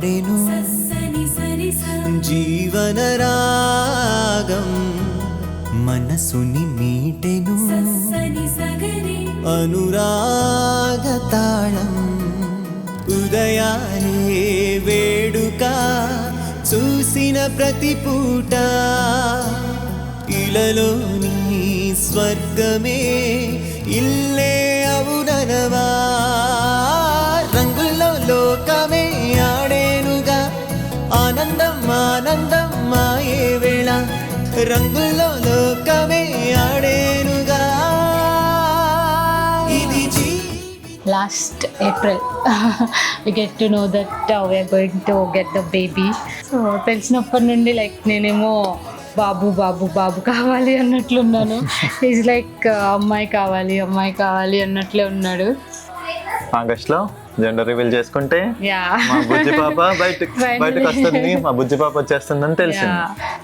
పాడెను జీవన రాగం మనసుని మీటెను అనురాగ తాళం ఉదయాలే వేడుక చూసిన ప్రతి పూట ఇలలోని స్వర్గమే ఇల్లే అవుననవా రంగుల్లో లోకమే ఆడేనుగా ఆనందం ఆనందం మాయే వేళ రంగుల్లో లోకమే ఆడేనుగా ఇది Last April we get to know that we are going to get the baby. So తెలిసినప్పటి నుండి లైక్ నేనేమో బాబు బాబు బాబు కావాలి అన్నట్లున్నాను. ఈజ్ లైక్ అమ్మాయి కావాలి అన్నట్లే ఉన్నాడు. ఆగస్ట్లో జెండర్ రివీల్ చేసుకుంటే మా బుజ్జి పాప బయటకు వస్తుంది, మా బుజ్జి పాప వచ్చేస్తుందని తెలిసింది.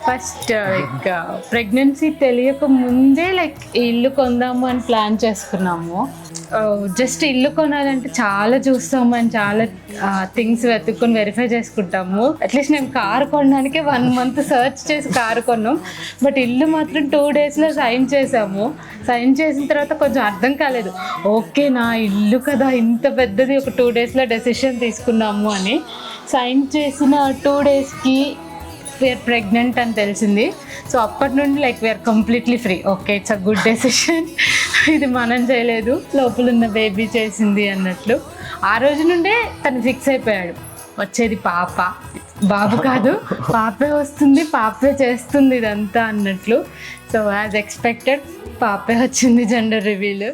ఫస్ట్ లైక్ ప్రెగ్నెన్సీ తెలియక ముందే లైక్ ఇల్లు కొందాము అని ప్లాన్ చేసుకున్నాము. జస్ట్ ఇల్లు కొనాలంటే చాలా చూస్తాము అండ్ చాలా థింగ్స్ వెతుక్కొని వెరిఫై చేసుకుంటాము. అట్లీస్ట్ నేను కారు కొనడానికి 1 month సర్చ్ చేసి కారు కొన్నాం. బట్ ఇల్లు మాత్రం 2 daysలో సైన్ చేసాము. సైన్ చేసిన తర్వాత కొంచెం అర్థం కాలేదు. ఓకే నా ఇల్లు కదా ఇంత పెద్దది, ఒక 2 daysలో డెసిషన్ తీసుకున్నాము అని. సైన్ చేసిన 2 daysకి వీఆర్ ప్రెగ్నెంట్ అని తెలిసింది. సో అప్పటి నుండి like we are completely free. Okay it's a good decision, ఇది మనం చేయలేదు లోపల ఉన్న బేబీ చేసింది అన్నట్లు. ఆ రోజు నుండే తను ఫిక్స్ అయిపోయాడు, వచ్చేది పాప బాబు కాదు, పాపే వస్తుంది, పాపే చేస్తుంది ఇదంతా అన్నట్లు. సో యాజ్ ఎక్స్పెక్టెడ్ పాపే వచ్చింది జెండర్ రివీల్.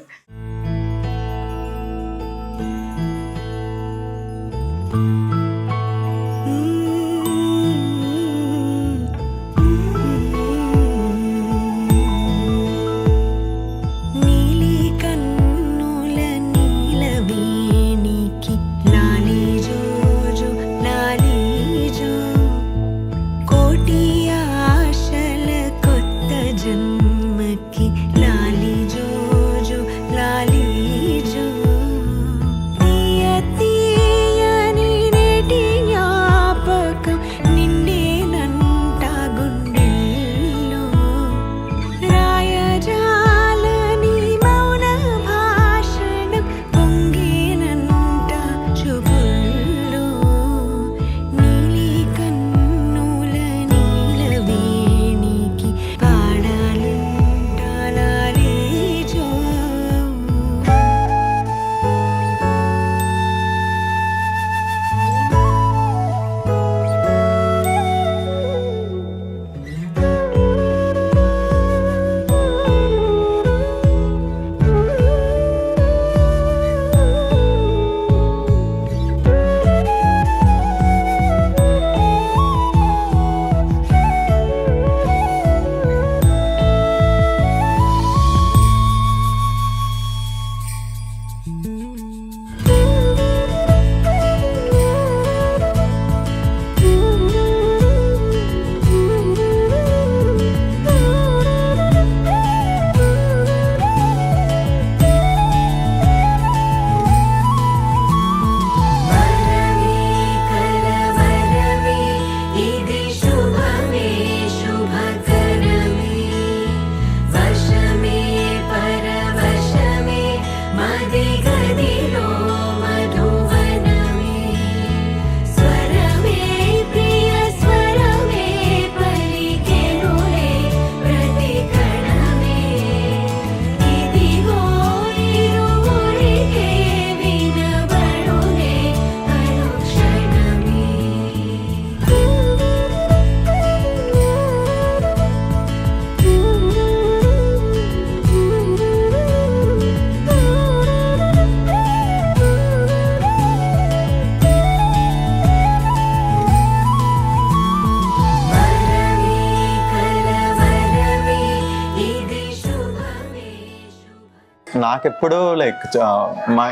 నాకెప్పుడు లైక్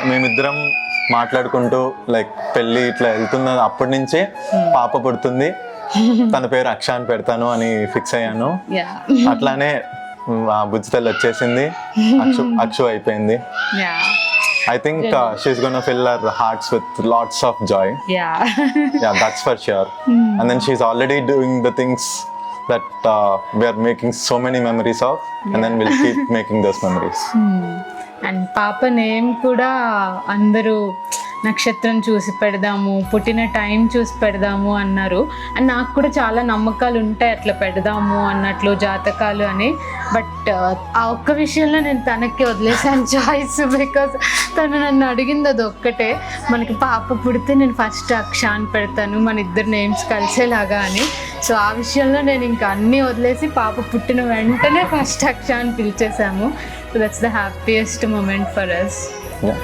మేమిద్దరం మాట్లాడుకుంటూ లైక్ పెళ్ళి ఇట్లా వెళ్తున్న అప్పటి నుంచే పాప పుడుతుంది, తన పేరు అక్ష అని పెడతాను అని ఫిక్స్ అయ్యాను. అట్లానే బుజ్జి తల్లి వచ్చేసింది, అక్షు అయిపోయింది. I think she's gonna fill our hearts with lots of joy. Yeah Yeah, that's for sure. And then she's already doing the things that we are making so many memories of, and then we'll keep making those memories. And పాప name కూడా అందరూ నక్షత్రం చూసి పెడదాము, పుట్టిన time చూసి పెడదాము అన్నారు. అండ్ నాకు కూడా చాలా నమ్మకాలు ఉంటాయి అట్లా పెడదాము అన్నట్లు, జాతకాలు అని. బట్ ఆ ఒక్క విషయంలో నేను తనకి వదిలేసాను చాయిస్. బికాజ్ తను నన్ను అడిగింది అది ఒక్కటే, మనకి పాప పుడితే నేను ఫస్ట్ అక్షాన్ పెడతాను, మన ఇద్దరు నేమ్స్ కలిసేలాగా అని. సో ఆ విషయంలో నేను ఇంకా అన్నీ వదిలేసి పాప పుట్టిన వెంటనే ఫస్ట్ అక్షాన్ పిలిచేసాము. So that's the happiest moment for us. Yeah.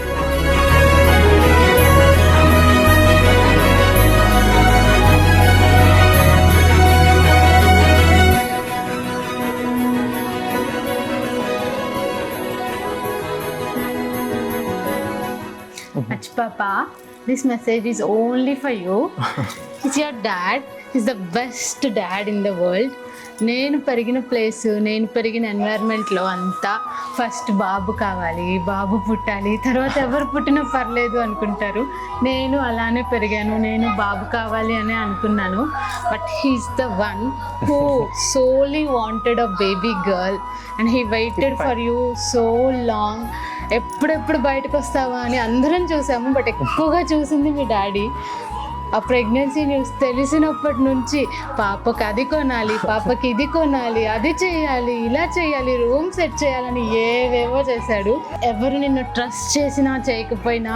Ach Papa, this message is only for you. It's your dad. He's the best dad in the world. నేను పెరిగిన ప్లేస్, నేను పెరిగిన ఎన్వైర్న్మెంట్లో అంతా ఫస్ట్ బాబు కావాలి, బాబు పుట్టాలి, తర్వాత ఎవరు పుట్టినా పర్లేదు అనుకుంటారు. నేను అలానే పెరిగాను, నేను బాబు కావాలి అని అనుకున్నాను. But he's the one who solely wanted a baby girl and he waited for you so long. ఎప్పుడెప్పుడు బయటకు వస్తావా అని అందరం చూసాము, బట్ ఎక్కువగా చూసింది మీ డాడీ. ఆ ప్రెగ్నెన్సీ న్యూస్ తెలిసినప్పటి నుంచి పాపకి అది కొనాలి, పాపకి ఇది కొనాలి, అది చేయాలి, ఇలా చేయాలి, రూమ్ సెట్ చేయాలని ఏవేవో చేశాడు. ఎవరు నిన్ను ట్రస్ట్ చేసినా చేయకపోయినా,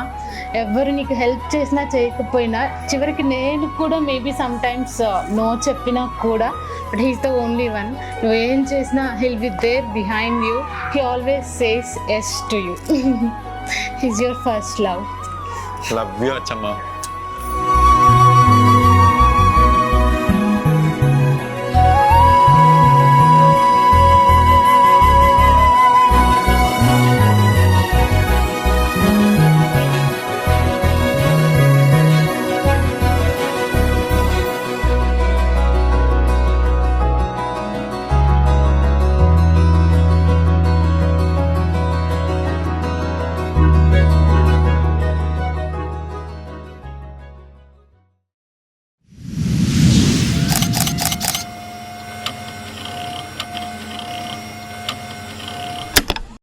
ఎవరు నీకు హెల్ప్ చేసినా చేయకపోయినా, చివరికి నేను కూడా మేబీ సమ్ టైమ్స్ నో చెప్పినా కూడా, but he's the only one. నువ్వు ఏం చేసినా he'll be there behind you. He always says yes to you. He's your first love. Love you, Achama.